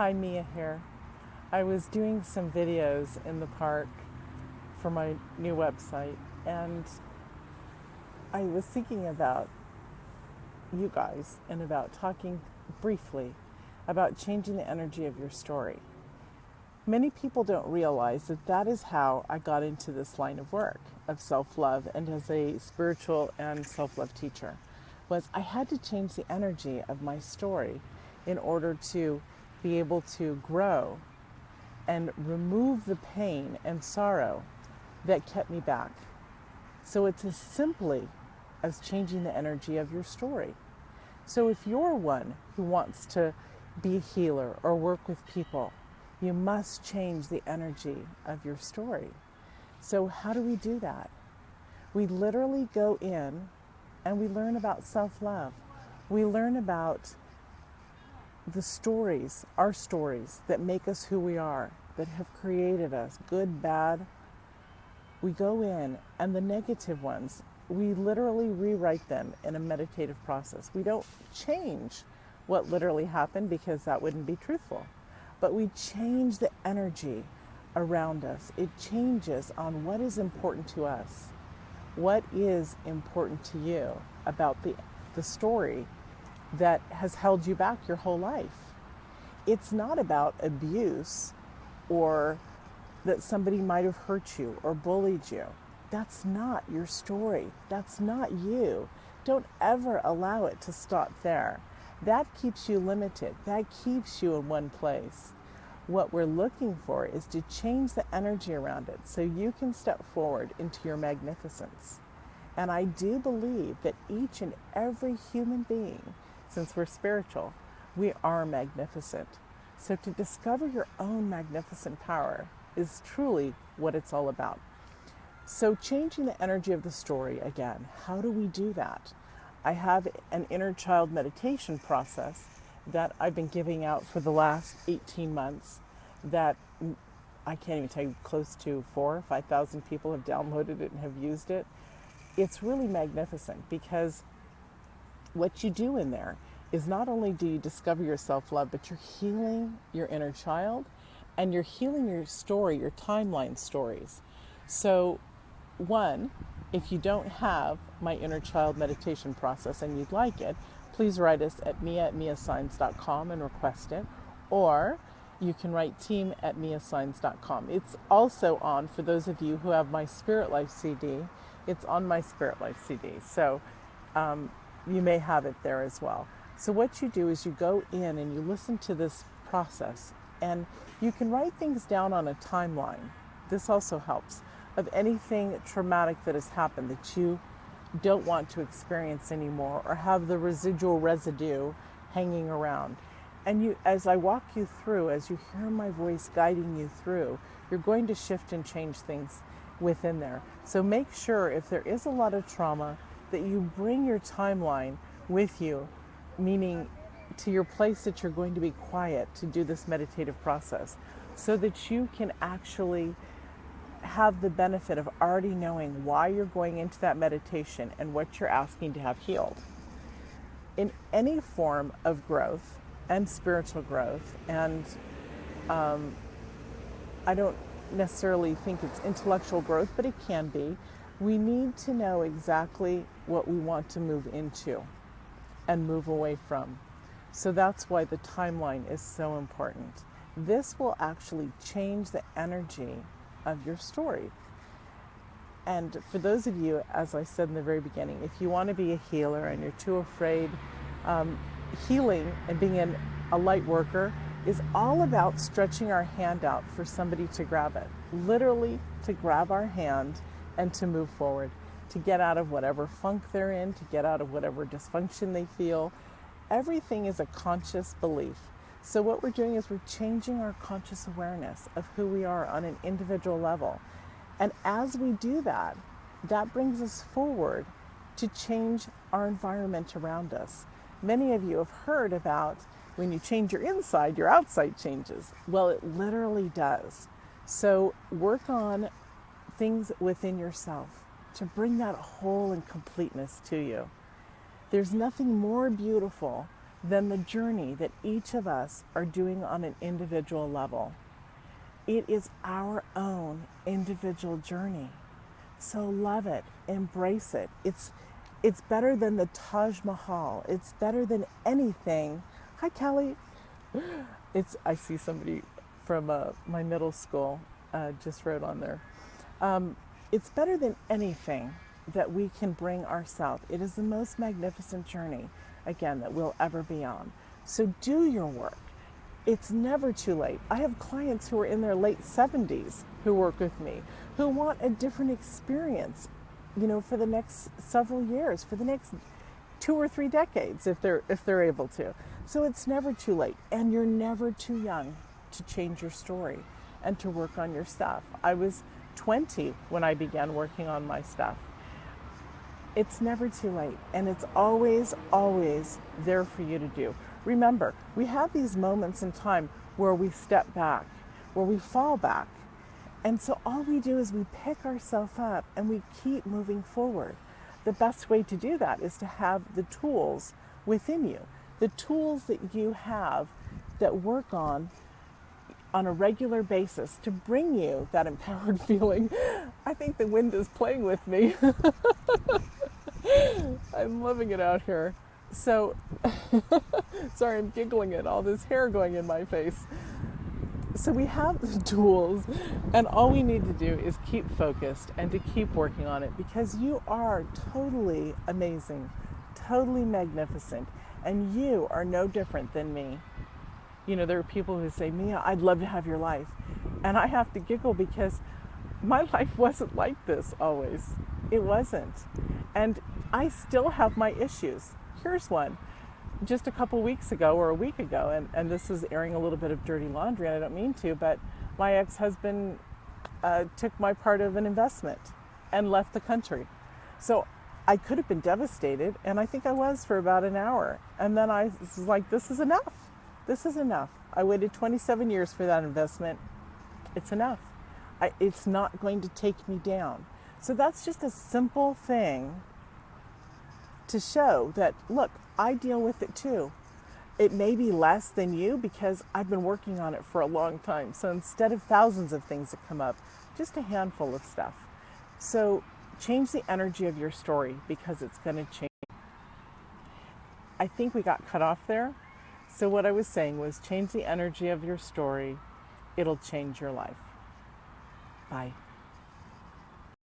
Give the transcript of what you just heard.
Hi, Mia here. I was doing some videos in the park for my new website, and I was thinking about you guys and about talking briefly about changing the energy of your story. Many people don't realize that that is how I got into this line of work of self-love and as a spiritual and self-love teacher was I had to change the energy of my story in order to be able to grow and remove the pain and sorrow that kept me back. So it's as simply as changing the energy of your story. So if you're one who wants to be a healer or work with people, you must change the energy of your story. So how do we do that? We literally go in and we learn about self-love. We learn about the stories, our stories that make us who we are, that have created us, good, bad. We go in, and the negative ones, we literally rewrite them in a meditative process. We don't change what literally happened because that wouldn't be truthful, but we change the energy around us. It changes on what is important to us. What is important to you about the story that has held you back your whole life? It's not about abuse or that somebody might have hurt you or bullied you. That's not your story. That's not you. Don't ever allow it to stop there. That keeps you limited. That keeps you in one place. What we're looking for is to change the energy around it so you can step forward into your magnificence. And I do believe that each and every human being, since we're spiritual, we are magnificent. So to discover your own magnificent power is truly what it's all about. So changing the energy of the story again, how do we do that? I have an inner child meditation process that I've been giving out for the last 18 months that I can't even tell you, close to 4,000 or 5,000 people have downloaded it and have used it. It's really magnificent because what you do in there is not only do you discover your self-love, but you're healing your inner child and you're healing your story, your timeline stories. So one, if you don't have my inner child meditation process and you'd like it, please write us at mia@miasaenz.com and request it. Or you can write team@miasaenz.com. It's also on, for those of you who have my Spirit Life CD, it's on my Spirit Life CD. So you may have it there as well. So what you do is you go in and you listen to this process, and you can write things down on a timeline. This also helps, of anything traumatic that has happened that you don't want to experience anymore or have the residual residue hanging around. And you, as I walk you through, as you hear my voice guiding you through, you're going to shift and change things within there. So make sure, if there is a lot of trauma, that you bring your timeline with you, meaning to your place that you're going to be quiet to do this meditative process, so that you can actually have the benefit of already knowing why you're going into that meditation and what you're asking to have healed. In any form of growth and spiritual growth, and I don't necessarily think it's intellectual growth, but it can be, we need to know exactly what we want to move into and move away from. So that's why the timeline is so important. This will actually change the energy of your story. And for those of you, as I said in the very beginning, if you want to be a healer and you're too afraid, healing and being a light worker is all about stretching our hand out for somebody to grab it. Literally to grab our hand and to move forward, to get out of whatever funk they're in, to get out of whatever dysfunction they feel. Everything is a conscious belief. So what we're doing is we're changing our conscious awareness of who we are on an individual level. And as we do that, that brings us forward to change our environment around us. Many of you have heard about when you change your inside, your outside changes. Well, it literally does. So work on things within yourself to bring that whole and completeness to you. There's nothing more beautiful than the journey that each of us are doing on an individual level. It is our own individual journey. So love it, embrace it. It's better than the Taj Mahal. It's better than anything. Hi, Kelly. I see somebody from my middle school just wrote on there. It's better than anything that we can bring ourselves. It is the most magnificent journey, again, that we'll ever be on. So do your work. It's never too late. I have clients who are in their late 70s who work with me, who want a different experience, for the next several years, for the next 2 or 3 decades, if they're able to. So it's never too late, and you're never too young to change your story and to work on your stuff. I was 20 when I began working on my stuff. It's never too late, and it's always, always there for you to do. Remember, we have these moments in time where we step back, where we fall back. And so all we do is we pick ourselves up and we keep moving forward. The best way to do that is to have the tools within you, the tools that you have that work on a regular basis to bring you that empowered feeling. I think the wind is playing with me. I'm loving it out here. So, sorry, I'm giggling at all this hair going in my face. So we have the tools, and all we need to do is keep focused and to keep working on it, because you are totally amazing, totally magnificent, and you are no different than me. There are people who say, Mia, I'd love to have your life. And I have to giggle because my life wasn't like this always. It wasn't. And I still have my issues. Here's one. Just a couple weeks ago or a week ago, and this is airing a little bit of dirty laundry, and I don't mean to, but my ex-husband took my part of an investment and left the country. So I could have been devastated, and I think I was for about an hour. And then I was like, this is enough. This is enough. I waited 27 years for that investment. It's enough. It's not going to take me down. So that's just a simple thing to show that, look, I deal with it too. It may be less than you because I've been working on it for a long time. So instead of thousands of things that come up, just a handful of stuff. So change the energy of your story, because it's going to change. I think we got cut off there. So what I was saying was, change the energy of your story. It'll change your life. Bye.